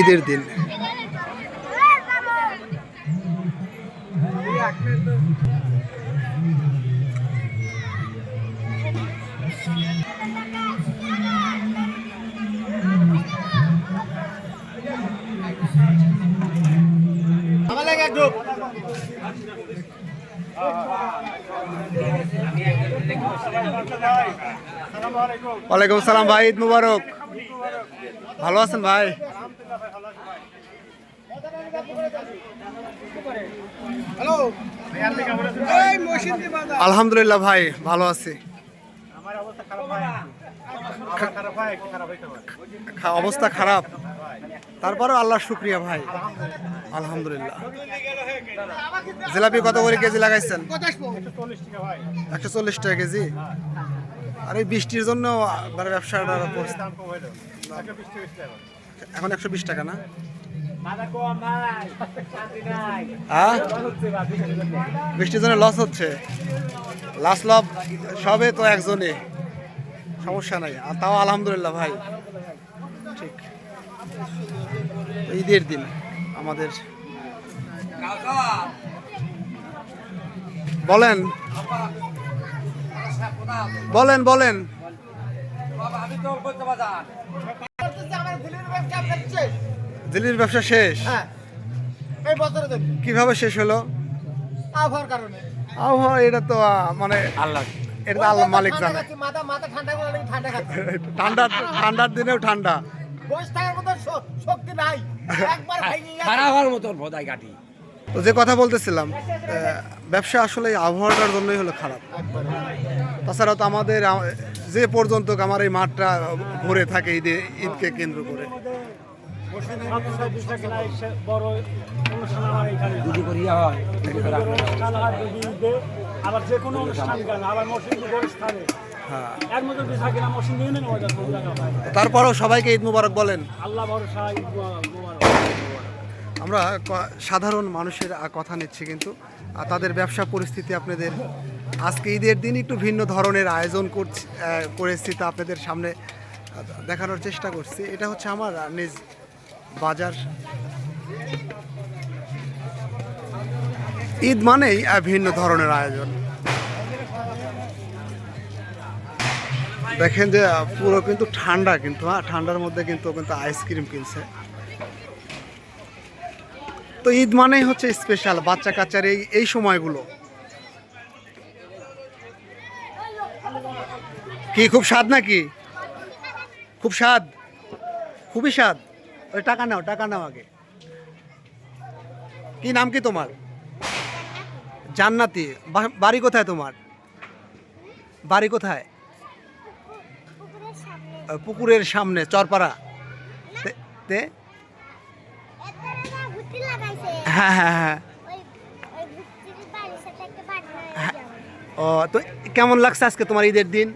ঈদের দিন। ওয়ালাইকুম সালাম ভাই, ঈদ মুবারক। ভালো আছেন ভাই? আলহামদুলিল্লাহ ভাই, ভালো আছি। অবস্থা খারাপ, তারপরেও আল্লাহর শুকরিয়া ভাই, আলহামদুলিল্লাহ। জিলাপি কত করে কেজি লাগাইছেন? 140 টাকা কেজি। আর এই বৃষ্টির জন্য ব্যবসাটা এখন 120 টাকা না? বৃষ্টির জন্য লস হচ্ছে। লাভ সবে তো একজনে, সমস্যা নাই। আর তাও আলহামদুলিল্লাহ ভাই, ঠিক। ঈদের দিন আমাদের। বলেন বলেন বলেন। দিল্লির ব্যবসা শেষ? কিভাবে শেষ হলো? আবহাওয়া, এটা তো মানে আল্লাহ, এটা তো আল্লাহ মালিক জানে। ঠান্ডার দিনেও ঠান্ডা। তো যে কথা বলতেছিলাম, ব্যবসা আসলে আবহাওয়াটার জন্যই হলো খারাপ। তাছাড়াও তো আমাদের যে পর্যন্ত আমার এই মাঠটা ভরে থাকে ঈদকে কেন্দ্র করে। তারপরও সবাইকে ঈদ মুবারক বলেন। আমরা সাধারণ মানুষের কথা নিচ্ছি, কিন্তু তাদের ব্যবসা পরিস্থিতি আপনাদের আজকে ঈদের দিন একটু ভিন্ন ধরনের আয়োজন করেছি, তা আপনাদের সামনে দেখানোর চেষ্টা করছি। এটা হচ্ছে আমার নিজ বাজার। ঈদ মানেই ভিন্ন ধরনের আয়োজন। দেখেন যে পুরো কিন্তু ঠান্ডা, কিন্তু ঠান্ডার মধ্যে কিন্তু আইসক্রিম কিনছে। তো ঈদ মানেই হচ্ছে স্পেশাল, বাচ্চা কাচ্চার এই সময়গুলো। কি খুব স্বাদ নাকি? খুব স্বাদ, খুবই স্বাদ। ওই টাকা নাও আগে। কি নাম কি তোমার? জান্নাতি। বাড়ি কোথায় তোমার? বাড়ি কোথায়? পুকুরের সামনে, চরপাড়া। হ্যাঁ হ্যাঁ হ্যাঁ। ও, তো কেমন লাগছে আজকে তোমার ঈদের দিন?